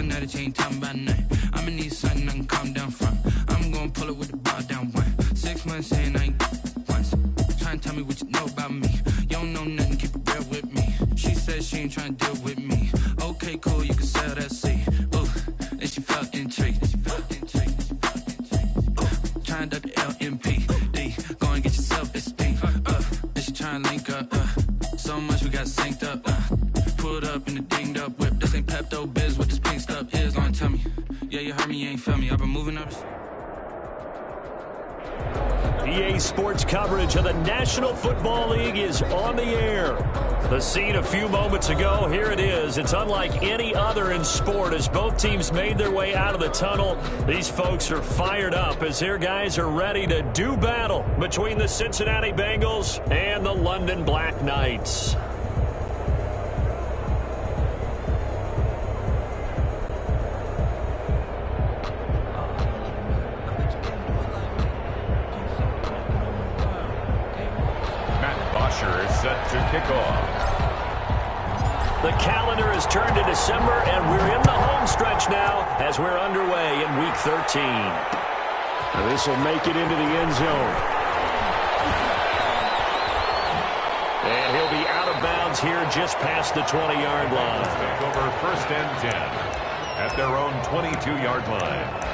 tell now that you ain't talking about nothing. I'ma need something I can calm down from. I'm gonna pull it with the bar down 6 months saying I ain't once. Trying to tell me what you know about me. You don't know nothing, keep it real with me. She said she ain't trying to deal with me. Okay, cool, you can sell that seat. Ooh, and she felt intrigued. Trying to duck the LMP. Go and get yourself esteem. And she trying to link up. So much we got synced up. Pulled up in the dinged up whip. This ain't Pepto Biz, what this pink stuff is. Gonna tell me. Yeah, you heard me, you ain't feel me. I've been moving up. EA Sports coverage of the National Football League is on the air. The scene a few moments ago, here it is. It's unlike any other in sport as both teams made their way out of the tunnel. These folks are fired up as their guys are ready to do battle between the Cincinnati Bengals and the London Black Knights. Set to kick off. The calendar has turned to December, and we're in the home stretch now as we're underway in Week 13. Now this will make it into the end zone. And he'll be out of bounds here just past the 20-yard line. Take over 1st and 10 at their own 22-yard line.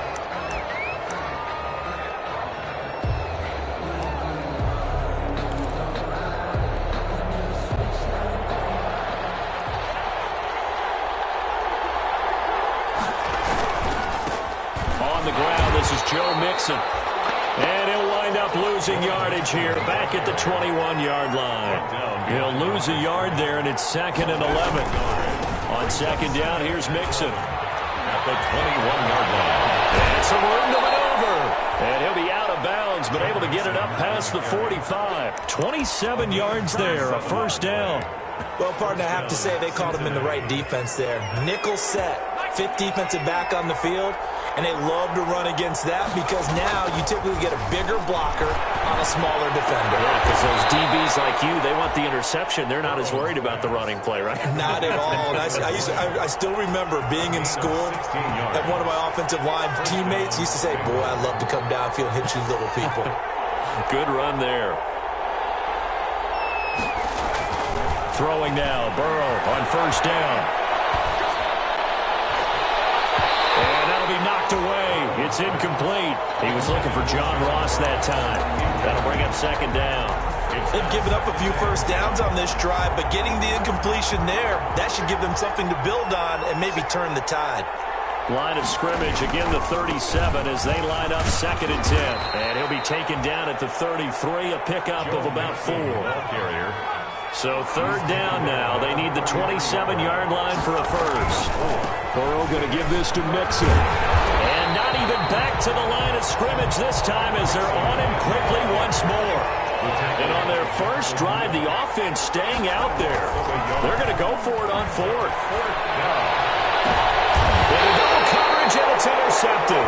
Joe Mixon. And he'll wind up losing yardage here back at the 21-yard line. He'll lose a yard there, and it's 2nd and 11. On 2nd down, here's Mixon. At the 21-yard line. And some room to maneuver. And he'll be out of bounds, but able to get it up past the 45. 27 yards there, a 1st down. Well, partner, I have to say they called him in the right defense there. Nickel set. 5th defensive back on the field. And they love to run against that because now you typically get a bigger blocker on a smaller defender. Yeah, because those DBs like you, they want the interception. They're not as worried about the running play, right? Not at all. And I still remember being in school and one of my offensive line teammates used to say, boy, I'd love to come downfield and hit you little people. Good run there. Throwing now, Burrow on 1st down. Be knocked away. It's incomplete. He was looking for John Ross that time. That'll bring up 2nd down. They've given up a few 1st downs on this drive, but getting the incompletion there, that should give them something to build on and maybe turn the tide. Line of scrimmage, again the 37 as they line up 2nd and 10. And he'll be taken down at the 33, a pickup of about 4. So 3rd down now. They need the 27-yard line for a 1st. Burrow going to give this to Mixon. And not even back to the line of scrimmage this time as they're on him quickly once more. And on their first drive, the offense staying out there. They're going to go for it on 4th. And double coverage, and it's intercepted.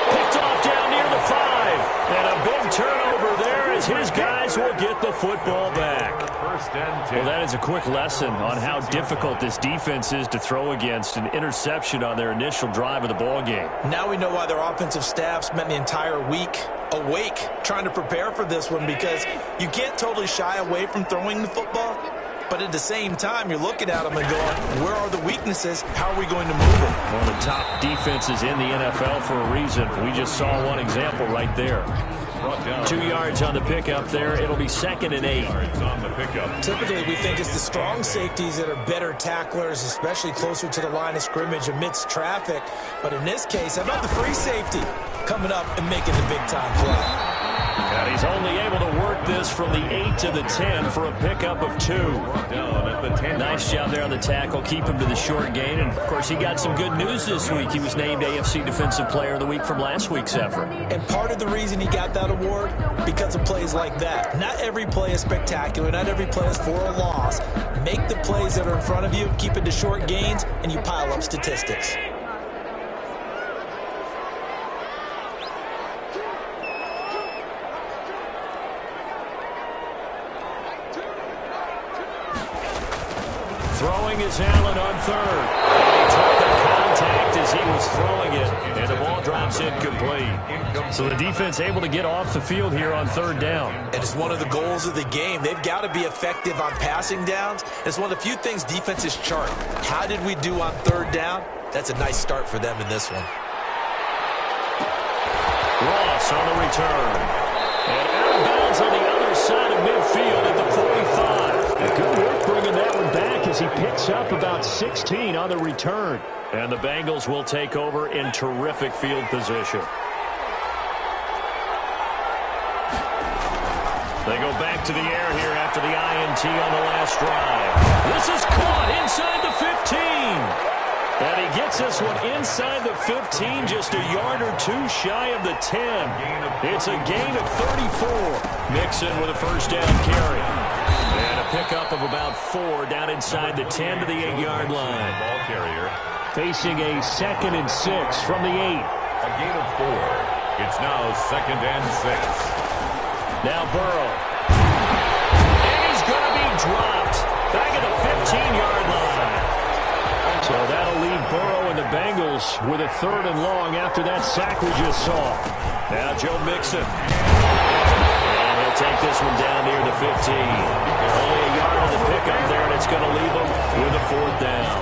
Picked off down near the 5. And a big turnover there as his guys will get the football back. Well, that is a quick lesson on how difficult this defense is to throw against. An interception on their initial drive of the ball game. Now we know why their offensive staff spent the entire week awake trying to prepare for this one, because you can't totally shy away from throwing the football. But at the same time, you're looking at them and going, where are the weaknesses? How are we going to move them? One of the top defenses in the NFL for a reason. We just saw one example right there. 2 yards on the pickup there. It'll be 2nd and 8. On the pickup. Typically, we think it's the strong safeties that are better tacklers, especially closer to the line of scrimmage amidst traffic. But in this case, how about the free safety coming up and making the big-time play? And he's only able to work this from the 8 to the 10 for a pickup of 2. Nice job there on the tackle. Keep him to the short gain. And, of course, he got some good news this week. He was named AFC Defensive Player of the Week from last week's effort. And part of the reason he got that award, because of plays like that. Not every play is spectacular. Not every play is for a loss. Make the plays that are in front of you, keep it to short gains, and you pile up statistics. Throwing is Allen on 3rd. And he took the contact. It's incomplete. So the defense able to get off the field here on third down. And it's one of the goals of the game. They've got to be effective on passing downs. It's one of the few things defenses chart. How did we do on third down? That's a nice start for them in this one. Ross on the return. And out of bounds on the other side of midfield at the 45. And good work bringing that one back as he picks up about 16 on the return. And the Bengals will take over in terrific field position. They go back to the air here after the INT on the last drive. This is caught inside the 15. And he gets this one inside the 15, just a yard or two shy of the 10. It's a gain of 34. Mixon with a first down carry. And a pickup of about 4 down inside the 10 to the 8-yard line. Ball carrier. Facing a 2nd and 6 from the 8. A gain of 4. It's now 2nd and 6. Now Burrow. And he's going to be dropped. Back at the 15-yard line. So that'll leave Burrow and the Bengals with a 3rd and long after that sack we just saw. Now Joe Mixon. And he'll take this one down near the 15. Only a yard on the pickup there, and it's going to leave him with a 4th down.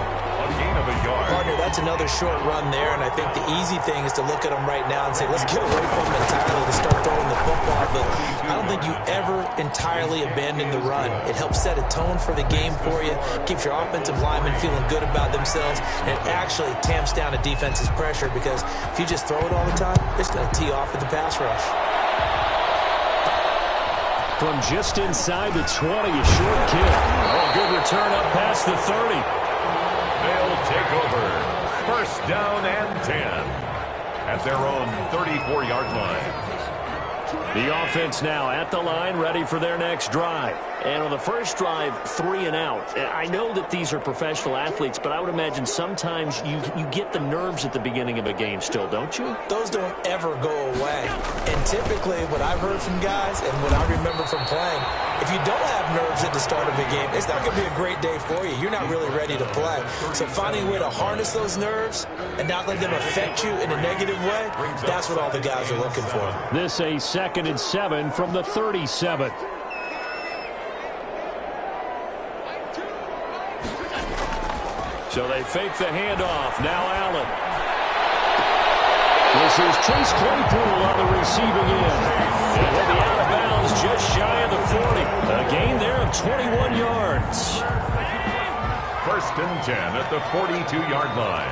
Partner, that's another short run there, and I think the easy thing is to look at them right now and say, let's get away from them entirely to start throwing the football, but I don't think you ever entirely abandon the run. It helps set a tone for the game for you, keeps your offensive linemen feeling good about themselves, and it actually tamps down a defense's pressure because if you just throw it all the time, it's going to tee off with the pass rush. From just inside the 20, a short kick. Oh, good return up past the 30. They'll take over. 1st down and 10 at their own 34-yard line. The offense now at the line, ready for their next drive. And on the first drive, 3 and out. I know that these are professional athletes, but I would imagine sometimes you get the nerves at the beginning of a game still, don't you? Those don't ever go away. And typically what I've heard from guys and what I remember from playing, if you don't have nerves at the start of a game, it's not going to be a great day for you. You're not really ready to play. So finding a way to harness those nerves and not let them affect you in a negative way, that's what all the guys are looking for. This a 2nd and 7 from the 37. So they fake the handoff. Now Allen. This is Chase Claypool on the receiving end. And he'll be out of bounds just shy of the 40. A gain there of 21 yards. 1st and 10 at the 42-yard line.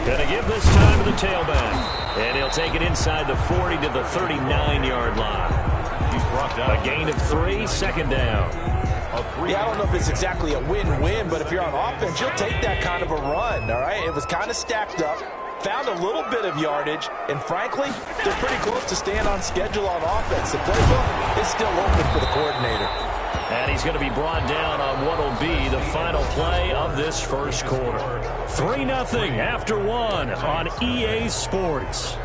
Gonna give this time to the tailback. And he'll take it inside the 40 to the 39-yard line. He's brought down. A gain of 3, 2nd down. Yeah, I don't know if it's exactly a win-win, but if you're on offense, you'll take that kind of a run, all right? It was kind of stacked up, found a little bit of yardage, and frankly, they're pretty close to staying on schedule on offense. The playbook is still open for the coordinator. And he's going to be brought down on what will be the final play of this first quarter. 3-0 after 1 on EA Sports.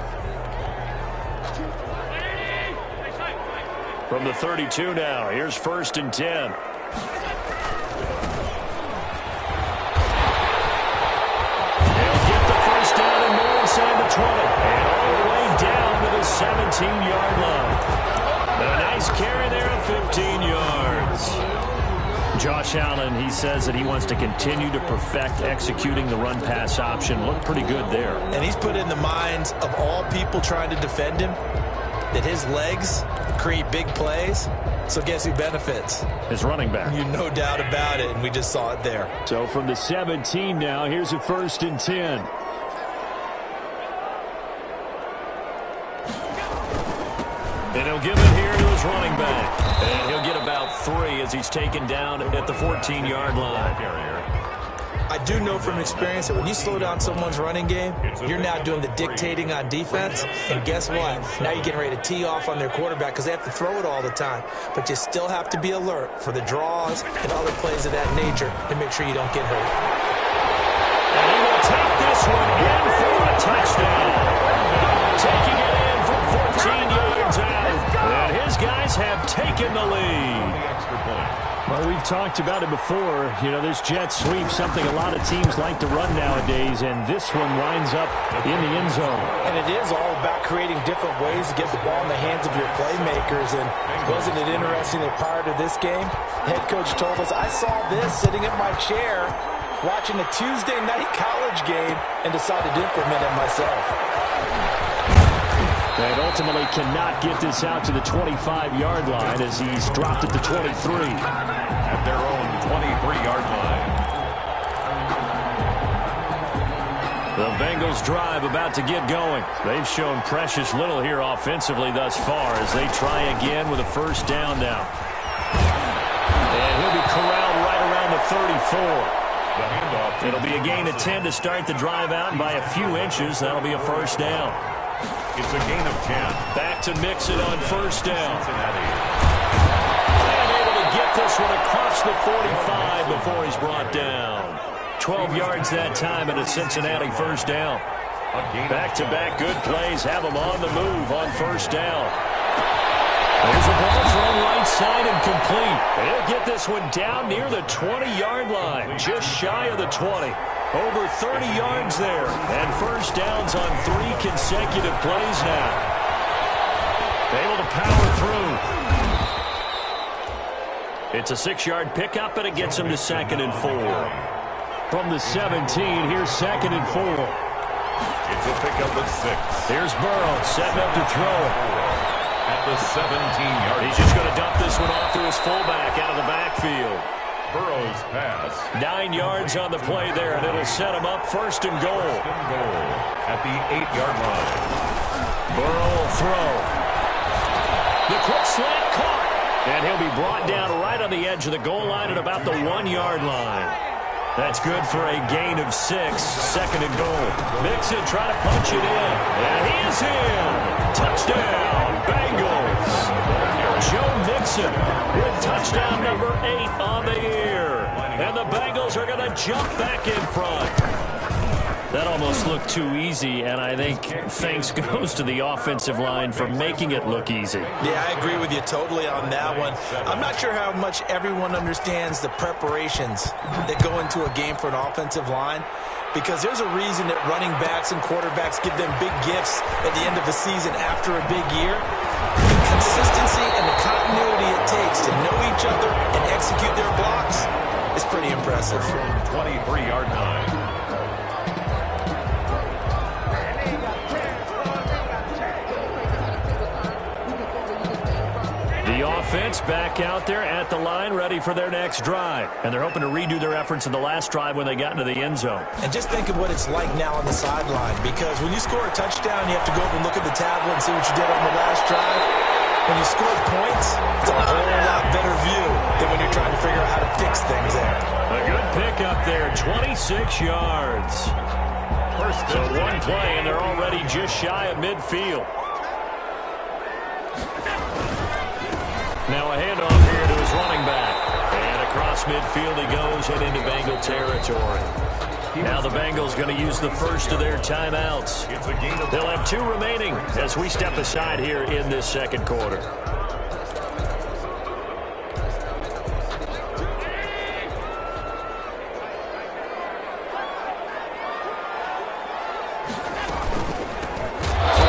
From the 32 now, here's 1st and 10. Inside the 20 and all the way down to the 17-yard line. A nice carry there of 15 yards. Josh Allen, he says that he wants to continue to perfect executing the run-pass option. Looked pretty good there. And he's put in the minds of all people trying to defend him that his legs create big plays. So guess who benefits? His running back. You no doubt about it, and we just saw it there. So from the 17 now, here's a 1st and 10. And he'll give it here to his running back. And he'll get about 3 as he's taken down at the 14-yard line. I do know from experience that when you slow down someone's running game, you're now doing the dictating on defense. And guess what? Now you're getting ready to tee off on their quarterback because they have to throw it all the time. But you still have to be alert for the draws and other plays of that nature to make sure you don't get hurt. And he will take this one in for a touchdown. Taking it in from 14 yards out. And his guys have taken the lead. The extra point. Well, we've talked about it before. You know, this jet sweep, something a lot of teams like to run nowadays, and this one winds up in the end zone. And it is all about creating different ways to get the ball in the hands of your playmakers. And wasn't it interesting that prior to this game, head coach told us, I saw this sitting in my chair watching a Tuesday night college game and decided to implement it myself. And ultimately cannot get this out to the 25-yard line as he's dropped at the 23. At their own 23-yard line. The Bengals drive about to get going. They've shown precious little here offensively thus far as they try again with a first down now. And he'll be corralled right around the 34. It'll be a gain of 10 to start the drive out, and by a few inches, that'll be a first down. It's a gain of 10. Back to Mixon on first down. And able to get this one across the 45 before he's brought down. 12 yards that time and a Cincinnati first down. Back-to-back good plays have him on the move on first down. There's a ball thrown right side and complete. He'll get this one down near the 20-yard line, just shy of the 20. Over 30 yards there, and first downs on 3 consecutive plays now. Able to power through. It's a 6-yard pickup, and it gets him to 2nd and 4. From the 17, here's 2nd and 4. It's a pickup of 6. Here's Burrow setting up to throw. At the 17-yard line. He's just going to dump this one off to his fullback out of the backfield. Burrow's pass. 9 yards on the play there, and it'll set him up first and goal. At the 8-yard line. Burrow will throw. The quick slant caught. And he'll be brought down right on the edge of the goal line at about the 1-yard line. That's good for a gain of 6, 2nd and goal. Mixon trying to punch it in. And he is in. Touchdown, Bengals. Joe Mixon with touchdown number 8 on the year. And the Bengals are going to jump back in front. That almost looked too easy, and I think thanks goes to the offensive line for making it look easy. Yeah, I agree with you totally on that one. I'm not sure how much everyone understands the preparations that go into a game for an offensive line, because there's a reason that running backs and quarterbacks give them big gifts at the end of the season after a big year. The consistency and the continuity it takes to know each other and execute their blocks is pretty impressive. 23-yard line. The offense back out there at the line, ready for their next drive. And they're hoping to redo their efforts in the last drive when they got into the end zone. And just think of what it's like now on the sideline, because when you score a touchdown, you have to go over and look at the tablet and see what you did on the last drive. When you score points, it's a whole lot better view than when you're trying to figure out how to fix things there. A good pickup there, 26 yards. So one play, and they're already just shy of midfield. Now a handoff here to his running back. And across midfield he goes and into Bengal territory. Now the Bengals going to use the first of their timeouts. They'll have 2 remaining as we step aside here in this second quarter. From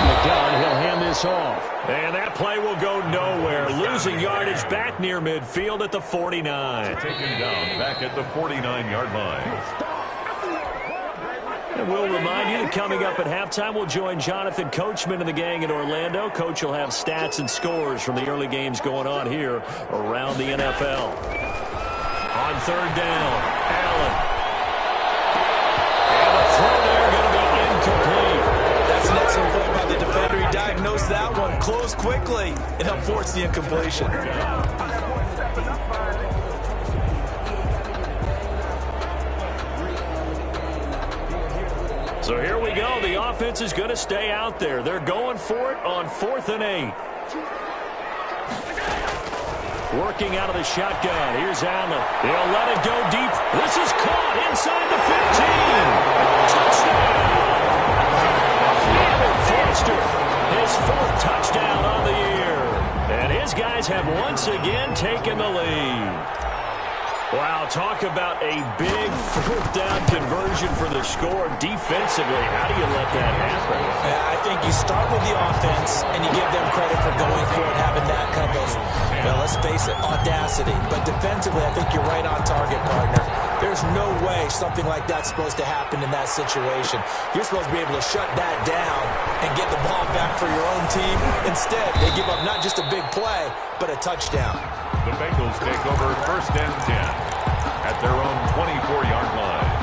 the gun, he'll hand this off. And that play will go nowhere. Losing yardage back near midfield at the 49. Taken down back at the 49-yard line. And we'll remind you that coming up at halftime, we'll join Jonathan Coachman and the gang in Orlando. Coach will have stats and scores from the early games going on here around the NFL. On third down, Allen. And the throw there going to be incomplete. That's an excellent play by the defender. He diagnosed that one, closed quickly, and helped force the incompletion. So here we go. The offense is going to stay out there. They're going for it on 4th and 8. Working out of the shotgun. Here's Allen. He'll let it go deep. This is caught inside the 15. Touchdown! Forster, his 4th touchdown on the year. And his guys have once again taken the lead. Wow, talk about a big fourth down conversion for the score. Defensively, how do you let that happen? Yeah, I think you start with the offense and you give them credit for going for it, having that kind of, well, let's face it, audacity. But defensively, I think you're right on target, partner. There's no way something like that's supposed to happen in that situation. You're supposed to be able to shut that down and get the ball back for your own team. Instead, they give up not just a big play, but a touchdown. The Bengals take over 1st and 10 at their own 24-yard line.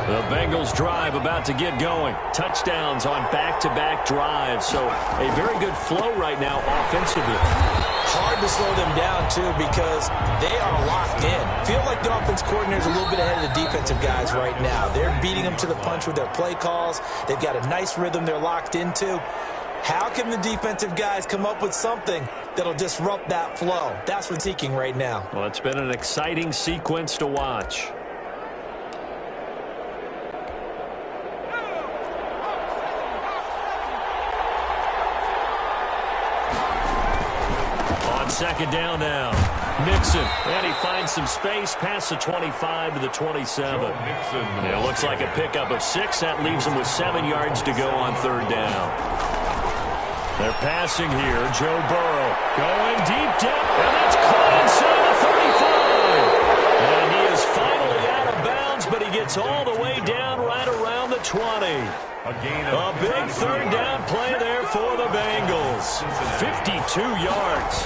The Bengals drive about to get going. Touchdowns on back-to-back drives. So a very good flow right now offensively. Hard to slow them down, too, because they are locked in. Feel like the offense coordinator is a little bit ahead of the defensive guys right now. They're beating them to the punch with their play calls. They've got a nice rhythm they're locked into. How can the defensive guys come up with something that'll disrupt that flow? That's what's seeking right now. Well, it's been an exciting sequence to watch. Second down now. Mixon. And he finds some space past the 25 to the 27. It looks like a pickup of 6. That leaves him with 7 yards to go on 3rd down. They're passing here. Joe Burrow going deep down. And that's caught inside the 35. And he is finally out of bounds, but he gets all the way down right around the 20. A big 3rd down play there for the Bengals. 52 yards.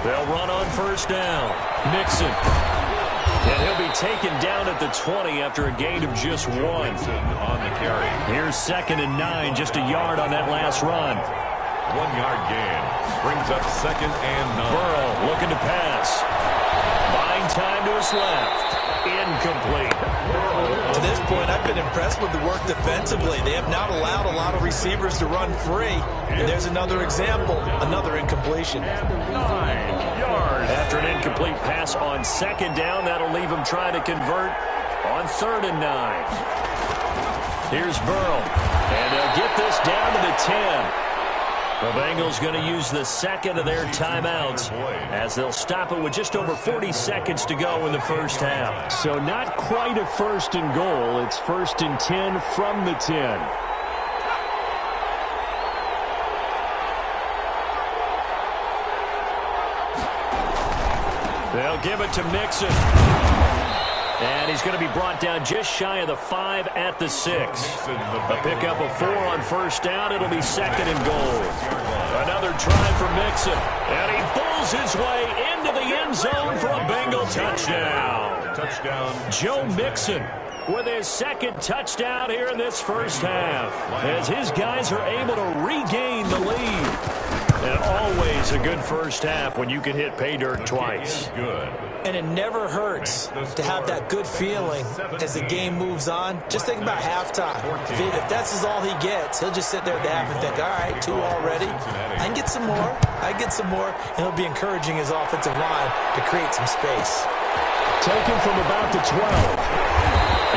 They'll run on 1st down. Mixon. And he'll be taken down at the 20 after a gain of just 1. On the carry. Here's 2nd and 9, just a yard on that last run. 1-yard gain. Brings up 2nd and 9. Burrow looking to pass. Buying time to his left. Incomplete. To this point, I've been impressed with the work defensively. They have not allowed a lot of receivers to run free. And there's another example, another incompletion. 9 yards. After an incomplete pass on 2nd down, that'll leave him trying to convert on 3rd and 9. Here's Burrow. And they'll get this down to the 10. The Bengals going to use the 2nd of their timeouts as they'll stop it with just over 40 seconds to go in the 1st half. So not quite a 1st and goal. It's 1st and 10 from the 10. They'll give it to Mixon. And he's going to be brought down just shy of the 5 at the 6. A pickup of 4 on 1st down. It'll be 2nd and goal. Another try for Mixon. And he pulls his way into the end zone for a Bengal touchdown. Joe Mixon with his 2nd touchdown here in this 1st half, as his guys are able to regain the lead. And always a good 1st half when you can hit pay dirt twice. And it never hurts to have that good feeling as the game moves on. Just think about halftime. If that's all he gets, he'll just sit there at the half and think, all right, 2 already. I can get some more. I can get some more. And he'll be encouraging his offensive line to create some space. Taken from about the 12.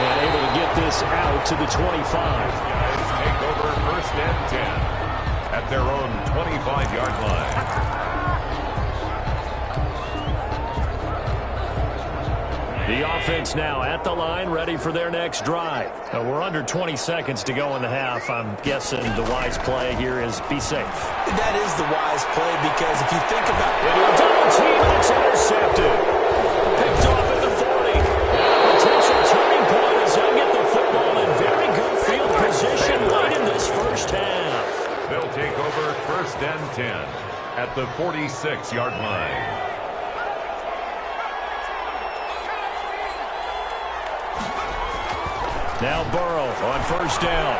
And able to get this out to the 25. Take over 1st and 10 at their own 25-yard line. The offense now at the line, ready for their next drive. We're under 20 seconds to go in the half. I'm guessing the wise play here is be safe. That is the wise play, because if you think about it, into a double team, and it's intercepted. Picked off at the 40. And a potential turning point as they'll get the football in very good field position late in this 1st half. They'll take over 1st and 10 at the 46-yard line. Now Burrow on 1st down.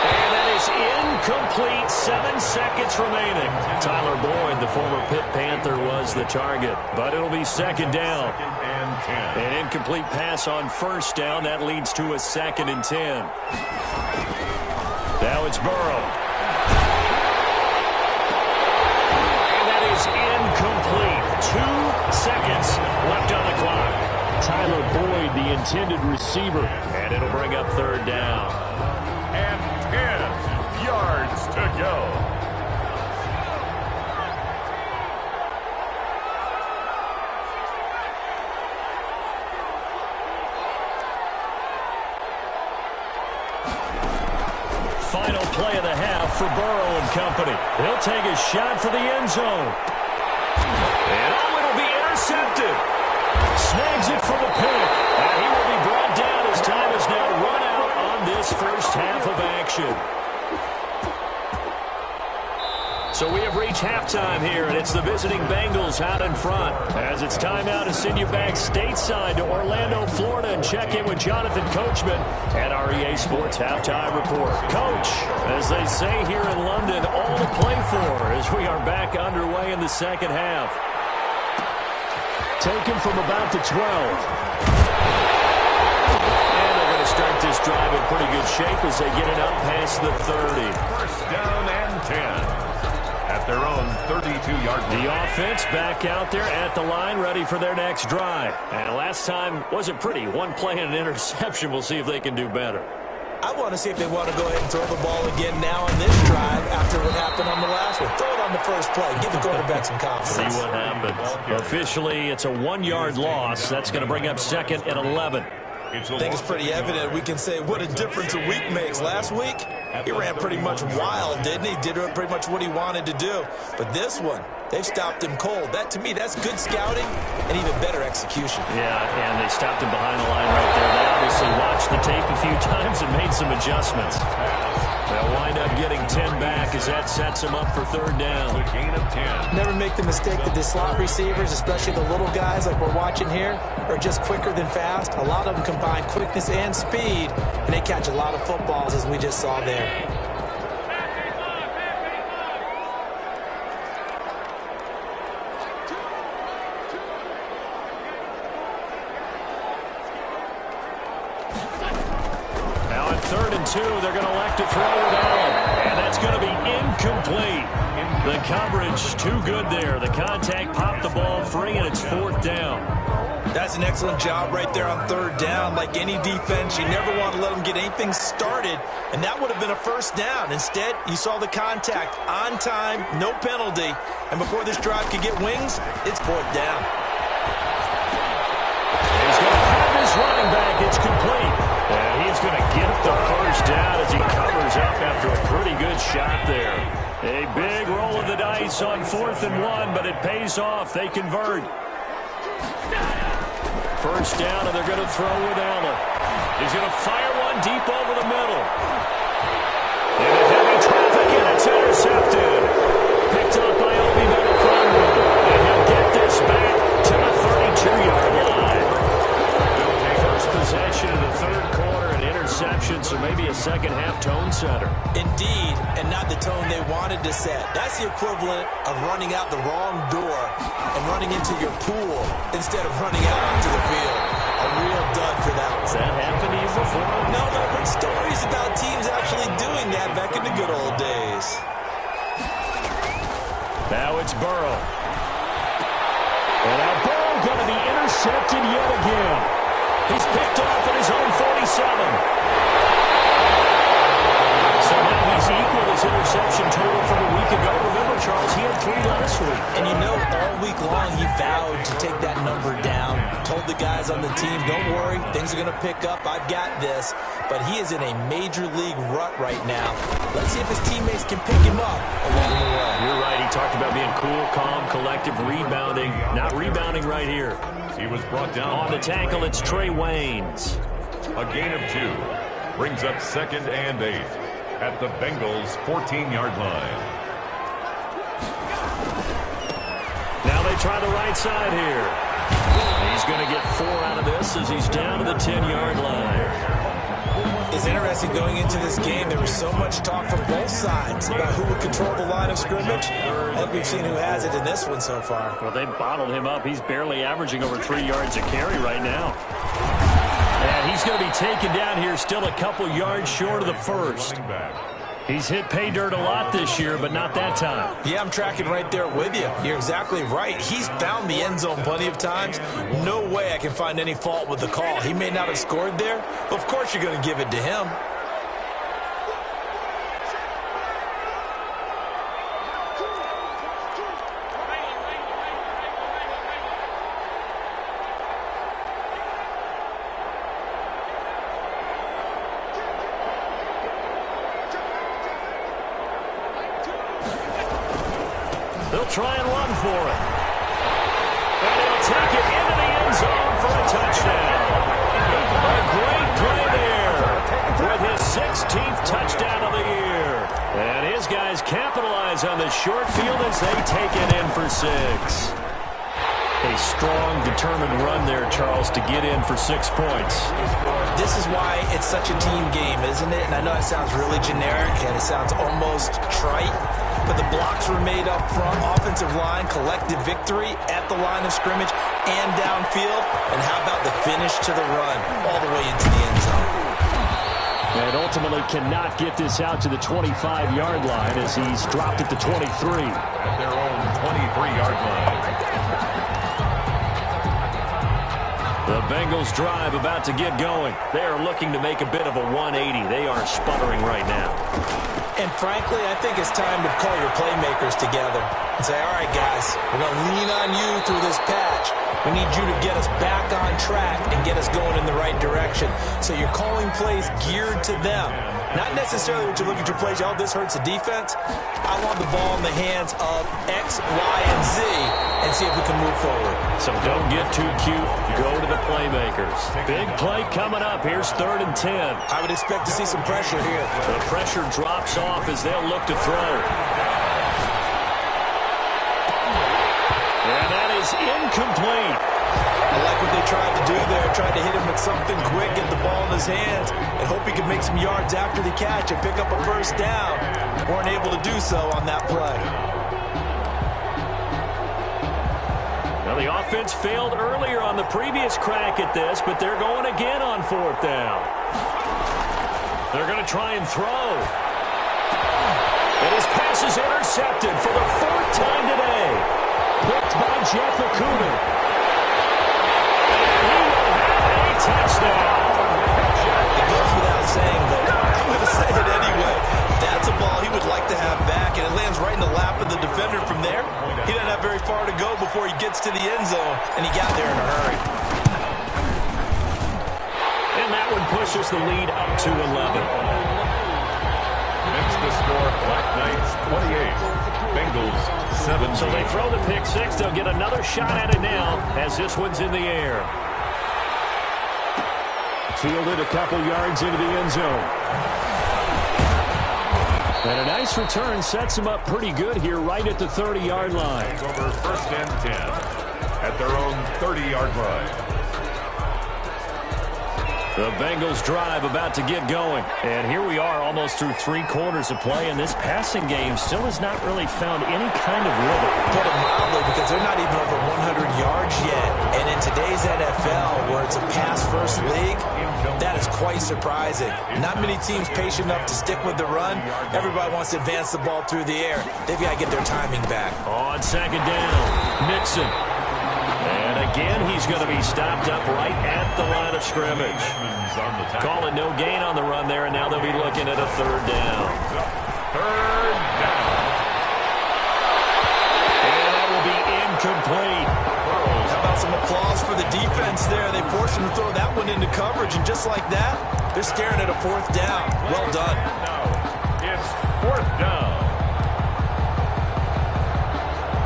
And that is incomplete. 7 seconds remaining. Tyler Boyd, the former Pitt Panther, was the target. But it'll be 2nd down. An incomplete pass on 1st down. That leads to a 2nd and 10. Now it's Burrow. And that is incomplete. 2 seconds left on the clock. Tyler Boyd, the intended receiver. And it'll bring up third down. And 10 yards to go. Final play of the half for Burrow and company. He'll take a shot for the end zone. And it'll be intercepted. Snags it for the pick. And he will be brought down as time is now run out on this first half of action. So we have reached halftime here, and it's the visiting Bengals out in front. As it's time now to send you back stateside to Orlando, Florida, and check in with Jonathan Coachman at our EA Sports Halftime Report. Coach, as they say here in London, all to play for as we are back underway in the second half. Taken from about the 12. And they're going to start this drive in pretty good shape as they get it up past the 30. First down and 10. At their own 32-yard line. The offense back out there at the line, ready for their next drive. And last time wasn't pretty. One play and an interception. We'll see if they can do better. I want to see if they want to go ahead and throw the ball again now on this drive after what happened on the last one. Throw it on the first play. Give the quarterback some confidence. See what happens. Officially, it's a 1-yard loss. That's going to bring up second and 11. I think it's pretty evident. We can say what a difference a week makes. Last week, he ran pretty much wild, didn't he? Did pretty much what he wanted to do. But this one, they've stopped him cold. That, to me, that's good scouting and even better execution. Yeah, and they stopped him behind the line right there. They obviously watched the tape a few times and made some adjustments. They'll wind up getting 10 back as that sets them up for third down. A gain of 10. Never make the mistake that the slot receivers, especially the little guys like we're watching here, are just quicker than fast. A lot of them combine quickness and speed, and they catch a lot of footballs, as we just saw there. Now at 3rd and 2, they're going to elect to throw it Allen, and that's going to be incomplete. The coverage too good there. The contact popped the ball free, and it's 4th down. That's an excellent job right there on 3rd down. Like any defense, you never want to let them get anything started, and that would have been a first down. Instead, you saw the contact on time, no penalty, and before this drive could get wings, it's 4th down. He's going to have his running back. It's complete. And he's going to get the first down as he covers up after a pretty good shot there. A big roll of the dice on 4th and 1, but it pays off. They convert. First down, and they're going to throw with Allen. He's going to fire one deep over the middle. Into heavy traffic, and it's intercepted. Picked up by Obi Melifonwu. And he'll get this back to the 32-yard line. First possession of the 3rd quarter, an interception, so maybe a second-half tone setter. Indeed, and not the tone they wanted to set. That's the equivalent of running out the wrong door and running into your pool instead of running out onto the field. A real dud for that one. Has that happened to you before? No, but I've heard stories about teams actually doing that back in the good old days. Now it's Burrow. And now Burrow going to be intercepted yet again. He's picked off at his own 47. So now he's equal his interception total from a week ago. Remember, Charles, he had 3 last week. And you know, all week long he vowed to take that number down. Told the guys on the team, don't worry, things are going to pick up. I've got this. But he is in a major league rut right now. Let's see if his teammates can pick him up along the way. You're right. He talked about being cool, calm, collective, rebounding. Not rebounding right here. He was brought down. On the tackle, it's Trey Waynes. A gain of 2. Brings up 2nd and 8 at the Bengals' 14-yard line. Now they try the right side here. He's going to get 4 out of this as he's down to the 10-yard line. It's interesting going into this game. There was so much talk from both sides about who would control the line of scrimmage. I think we've seen who has it in this one so far. Well, they bottled him up. He's barely averaging over 3 yards a carry right now. And he's going to be taken down here still a couple yards short of the first. He's hit pay dirt a lot this year, but not that time. Yeah, I'm tracking right there with you. You're exactly right. He's found the end zone plenty of times. No way I can find any fault with the call. He may not have scored there, but of course you're going to give it to him. They'll try and run for it. And he'll take it into the end zone for a touchdown. A great play there with his 16th touchdown of the year. And his guys capitalize on the short field as they take it in for 6. A strong, determined run there, Charles, to get in for 6 points. This is why it's such a team game, isn't it? And I know it sounds really generic and it sounds almost trite, but the blocks were made up front, offensive line, collective victory at the line of scrimmage and downfield. And how about the finish to the run all the way into the end zone? And ultimately cannot get this out to the 25-yard line as he's dropped at the 23. At their own 23-yard line. The Bengals drive about to get going. They are looking to make a bit of a 180. They are sputtering right now. And frankly, I think it's time to call your playmakers together and say, all right, guys, we're going to lean on you through this patch. We need you to get us back on track and get us going in the right direction. So you're calling plays geared to them. Not necessarily what you look at your plays, oh, this hurts the defense. I want the ball in the hands of X, Y, and Z and see if we can move forward. So don't get too cute. Go to the playmakers. Big play coming up. Here's 3rd and 10. I would expect to see some pressure here. The pressure drops off as they'll look to throw. And that is incomplete. I like what they tried to do there. Tried to hit him with something quick, get the ball in his hands, and hope he could make some yards after the catch and pick up a first down. Weren't able to do so on that play. Now, the offense failed earlier on the previous crack at this, but they're going again on 4th down. They're going to try and throw. And his pass is intercepted for the 4th time today. Picked by Jeff Okudah. Touchdown. It goes without saying, but I'm going to say it anyway. That's a ball he would like to have back, and it lands right in the lap of the defender from there. He doesn't have very far to go before he gets to the end zone, and he got there in a hurry. And that one pushes the lead up to 11. Makes the score Black Knights 28, Bengals 7. So they throw the pick 6. They'll get another shot at it now as this one's in the air. Fielded a couple yards into the end zone. And a nice return sets him up pretty good here right at the 30-yard line. Over 1st and 10 at their own 30-yard line. The Bengals drive about to get going. And here we are almost through 3 quarters of play, and this passing game still has not really found any kind of rhythm. Put it mildly, because they're not even over 100 yards yet. And in today's NFL, where it's a pass-first league, that is quite surprising. Not many teams patient enough to stick with the run. Everybody wants to advance the ball through the air. They've got to get their timing back. On 2nd down, Mixon. And again, he's going to be stopped up right at the line of scrimmage. Calling no gain on the run there, and now they'll be looking at a 3rd down. 3rd down. And that will be incomplete. How about some applause for the defense there? They forced him to throw that one into coverage, and just like that, they're staring at a 4th down. Well done. It's 4th down.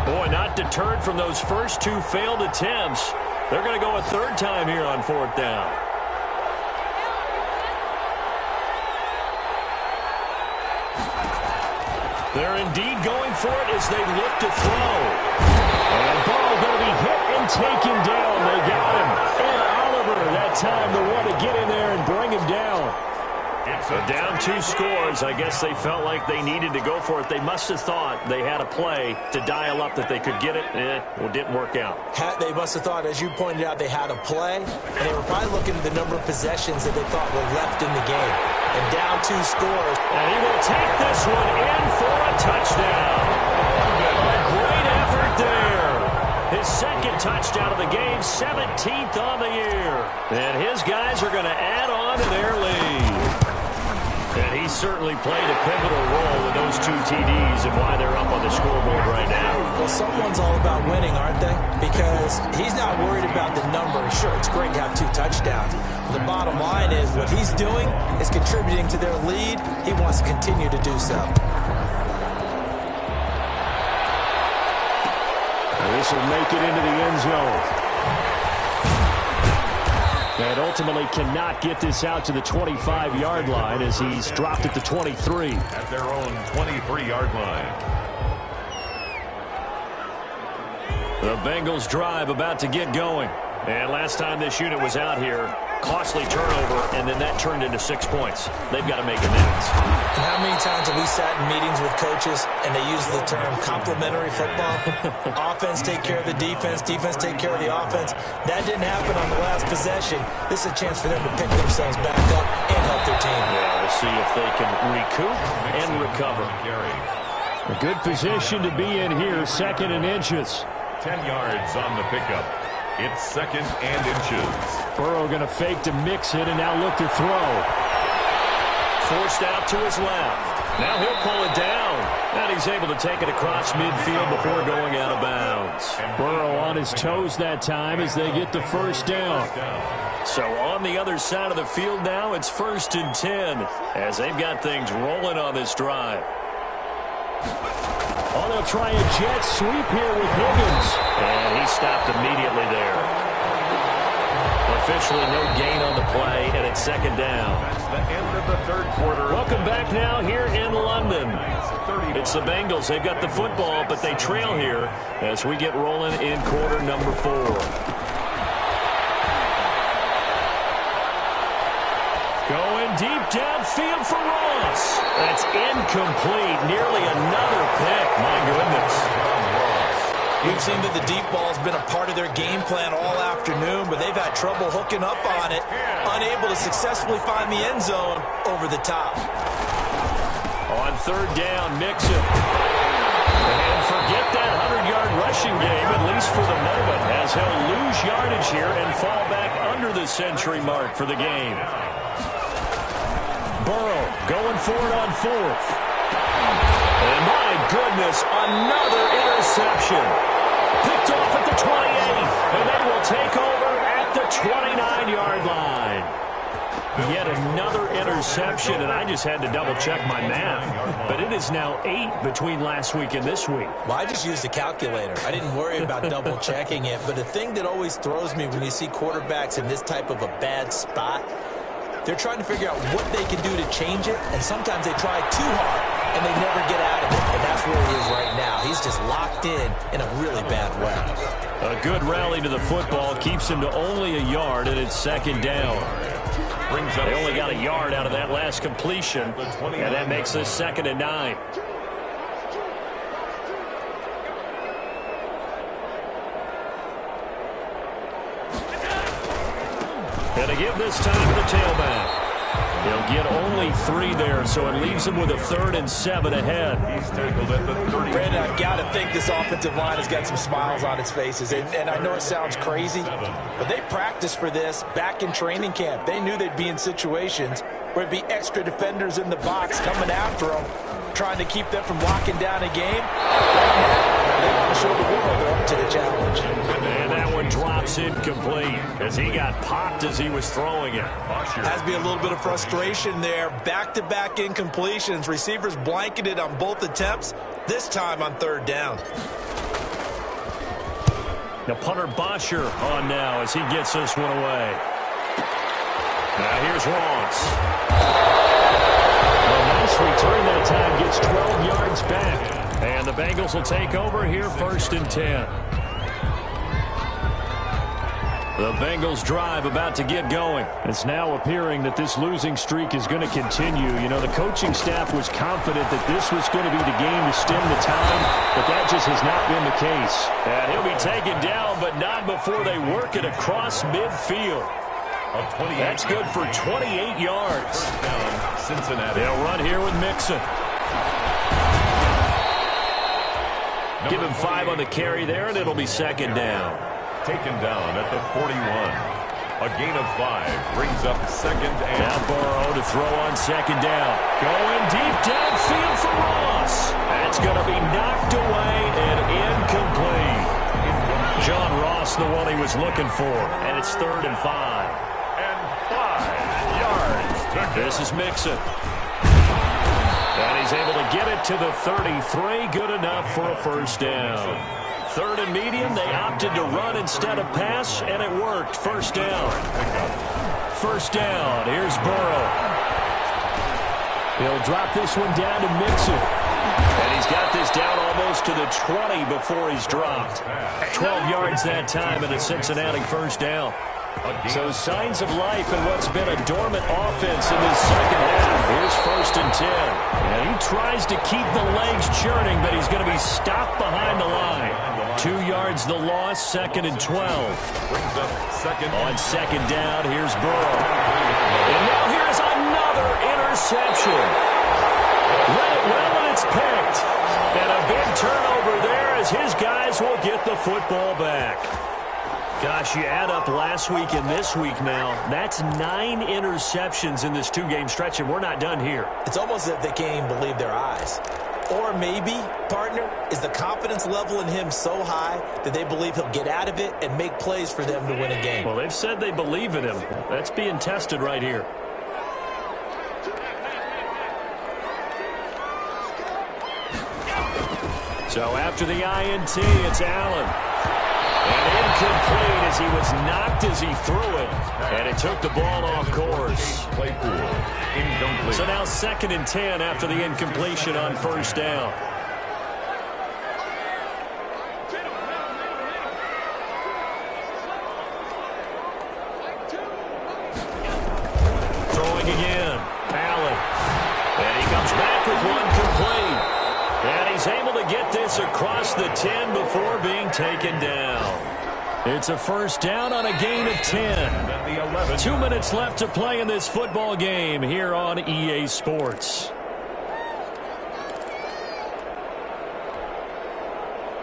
Boy, not deterred from those first 2 failed attempts. They're going to go a 3rd time here on 4th down. They're indeed going for it as they look to throw. And the ball going to be hit and taken down. They got him. And Oliver, that time the one to get in there and bring him down. So down 2 scores. I guess they felt like they needed to go for it. They must have thought they had a play to dial up that they could get it. Well, it didn't work out. They must have thought, as you pointed out, they had a play, and they were probably looking at the number of possessions that they thought were left in the game. And down 2 scores. And he will take this this one in for a touchdown. A great effort there. His second touchdown of the game, 17th on the year. And his guys are going to add on to their lead. And he certainly played a pivotal role with those 2 TDs and why they're up on the scoreboard right now. Well, someone's all about winning, aren't they? Because he's not worried about the number. Sure, it's great to have 2 touchdowns. But the bottom line is what he's doing is contributing to their lead. He wants to continue to do so. This will make it into the end zone. And ultimately cannot get this out to the 25-yard line as he's dropped at the 23. At their own 23-yard line. The Bengals drive about to get going. And last time this unit was out here, costly turnover, and then that turned into 6 points. They've got to make amends. And how many times have we sat in meetings with coaches and they use the term complementary football? Offense take care of the defense, defense take care of the offense. That didn't happen on the last possession. This is a chance for them to pick themselves back up and help their team. Yeah, we'll see if they can recoup and recover. A good position to be in here, 2nd and inches. 10 yards on the pickup. It's 2nd and inches. Burrow going to fake to mix it and now look to throw. Forced out to his left. Now he'll pull it down. And he's able to take it across midfield before going out of bounds. Burrow on his toes that time as they get the first down. So on the other side of the field now, it's 1st and 10 as they've got things rolling on this drive. Oh, they'll try a jet sweep here with Higgins. And he stopped immediately there. Officially no gain on the play, and it's 2nd down. That's the end of the 3rd quarter. Welcome back now here in London. It's the Bengals. They've got the football, but they trail here as we get rolling in quarter number 4. Going deep downfield for Ross. That's incomplete. Nearly another pick. My goodness. We've seen that the deep ball has been a part of their game plan all afternoon, but they've had trouble hooking up on it, unable to successfully find the end zone over the top. On 3rd down, Mixon. And forget that 100-yard rushing game, at least for the moment, as he'll lose yardage here and fall back under the century mark for the game. Burrow going for it on 4th. And my goodness, another interception. Picked off at the 28, and they will take over at the 29-yard line. Yet another interception, and I just had to double-check my math. But it is now 8 between last week and this week. Well, I just used a calculator. I didn't worry about double-checking it. But the thing that always throws me when you see quarterbacks in this type of a bad spot, they're trying to figure out what they can do to change it, and sometimes they try too hard, and they never get out of it, and that's where he is right now. He's just locked in a really bad way. A good rally to the football keeps him to only a yard, and it's 2nd down. They only got a yard out of that last completion, and that makes this 2nd and 9. And to give this time to the tailback. He'll get only 3 there, so it leaves him with a 3rd and 7 ahead. He's tackled at the 30. Brandon, I've got to think this offensive line has got some smiles on its faces. And I know it sounds crazy, but they practiced for this back in training camp. They knew they'd be in situations where it'd be extra defenders in the box coming after them, trying to keep them from locking down a game. They want to show the world they're up to the challenge. And that one drops incomplete as he got popped as he was throwing it. Has to be a little bit of frustration there. Back-to-back incompletions. Receivers blanketed on both attempts, this time on 3rd down. Now punter Bosher on now as he gets this one away. Now here's Ross. A nice return that time, gets 12 yards back. And the Bengals will take over here 1st and 10. The Bengals drive about to get going. It's now appearing that this losing streak is going to continue. You know, the coaching staff was confident that this was going to be the game to stem the tide, but that just has not been the case. And he'll be taken down, but not before they work it across midfield. That's good for 28 yards. Cincinnati. They'll run here with Mixon. Give him 5 on the carry there, and it'll be second down. Taken down at the 41. A gain of 5 brings up second and... Now Burrow to throw on second down. Going deep downfield for Ross. That's going to be knocked away and incomplete. John Ross, the one he was looking for. And it's 3rd and 5. And 5 yards. This is Mixon. And he's able to get it to the 33. Good enough for a first down. 3rd and medium. They opted to run instead of pass, and it worked. First down. First down. Here's Burrow. He'll drop this one down to Mixon. And he's got this down almost to the 20 before he's dropped. 12 yards that time, and a Cincinnati first down. So signs of life in what's been a dormant offense in this second half. Here's 1st and 10. And he tries to keep the legs churning, but he's going to be stopped behind the line. 2 yards the loss, 2nd and 12. On second down, here's Burrow. And now here's another interception. Read it well, and it's picked. And a big turnover there as his guys will get the football back. Gosh, you add up last week and this week now, that's 9 interceptions in this 2-game stretch, and we're not done here. It's almost as if they can't even believe their eyes. Or maybe, partner, is the confidence level in him so high that they believe he'll get out of it and make plays for them to win a game. Well, they've said they believe in him. That's being tested right here. So after the INT, it's Allen. And incomplete as he was knocked as he threw it. And it took the ball off course. Incomplete. So now 2nd and 10 after the incompletion on first down. Throwing again. Allen. And he comes back with one complete. And he's able to get this across the 10 before being taken down. It's a first down on a gain of 10. 2 minutes left to play in this football game here on EA Sports.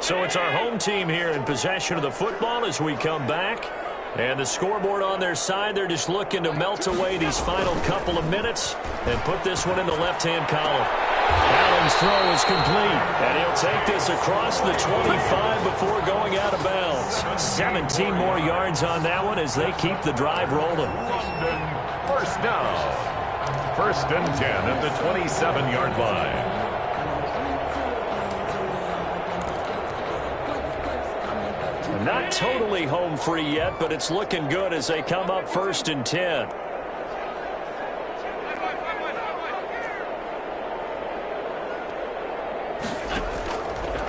So it's our home team here in possession of the football as we come back. And the scoreboard on their side, they're just looking to melt away these final couple of minutes and put this one in the left-hand column. Allen's throw is complete, and he'll take this across the 25 before going out of bounds. 17 more yards on that one as they keep the drive rolling. First down. 1st and 10 at the 27-yard line. Not totally home free yet, but it's looking good as they come up 1st and 10.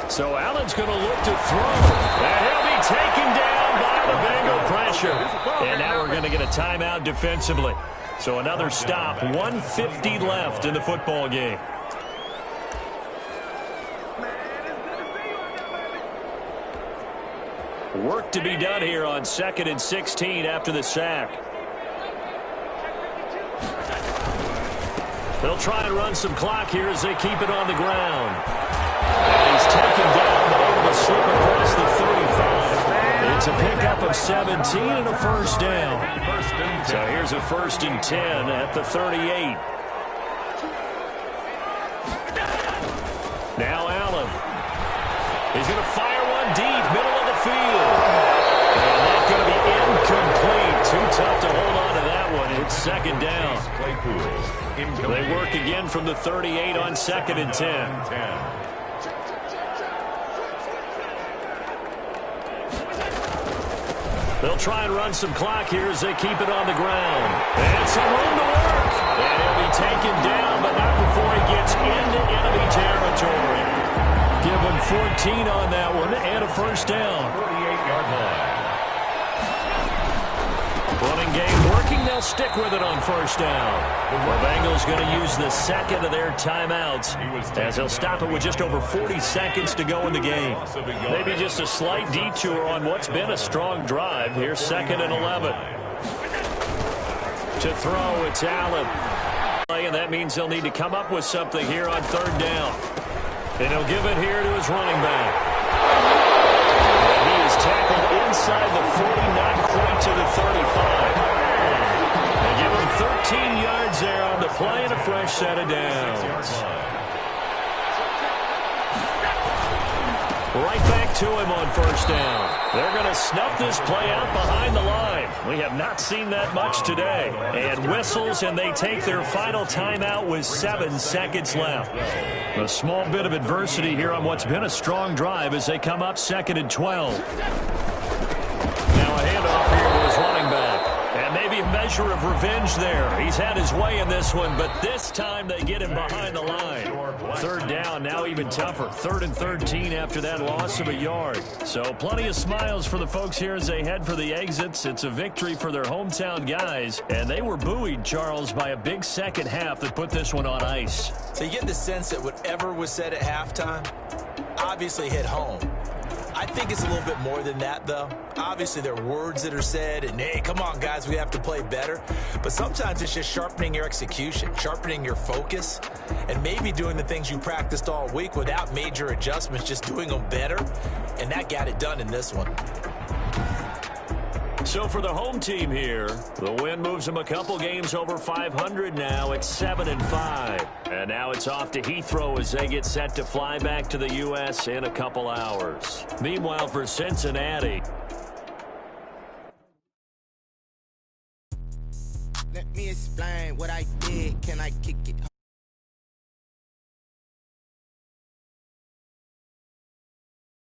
So Allen's going to look to throw. And he'll be taken down by the Bengal pressure. And now we're going to get a timeout defensively. So another stop. 1:50 left in the football game. Work to be done here on 2nd and 16 after the sack. They'll try and run some clock here as they keep it on the ground. And he's taken down, but able to slip across the 35. It's a pickup of 17 and a first down. So here's a 1st and 10 at the 38. Now Allen. He's going to fire one deep, middle of the field. And that's going to be incomplete. Too tough to hold on to that one. It's 2nd down. They work again from the 38 on 2nd and 10. They'll try and run some clock here as they keep it on the ground. And some room to work. And he'll be taken down, but not before he gets into enemy territory. Give him 14 on that one and a first down. 48-yard line. Running game working. They'll stick with it on first down. The Bengals going to use the second of their timeouts as they'll stop it with just over 40 seconds to go in the game. Maybe just a slight detour on what's been a strong drive. Here's 2nd and 11. To throw, it's Allen. And that means they'll need to come up with something here on 3rd down. And he'll give it here to his running back. And he is tackled inside the 40, not quite to the 35. They give him 13 yards there on the play and a fresh set of downs. Right back to him on first down. They're going to snuff this play out behind the line. We have not seen that much today. And whistles, and they take their final timeout with 7 seconds left. A small bit of adversity here on what's been a strong drive as they come up 2nd and 12. Now a handoff here to his running back. And maybe a measure of revenge there. He's had his way in this one, but this time they get him behind the line. 3rd down, now even tougher. 3rd and 13 after that loss of a yard. So plenty of smiles for the folks here as they head for the exits. It's a victory for their hometown guys. And they were buoyed, Charles, by a big second half that put this one on ice. So you get the sense that whatever was said at halftime obviously hit home. I think it's a little bit more than that, though. Obviously, there are words that are said, and, hey, come on, guys, we have to play better. But sometimes it's just sharpening your execution, sharpening your focus, and maybe doing the things you practiced all week without major adjustments, just doing them better. And that got it done in this one. So for the home team here, the win moves them a couple games over 500 now at 7-5. And now it's off to Heathrow as they get set to fly back to the U.S. in a couple hours. Meanwhile, for Cincinnati. Let me explain what I did. Can I kick it?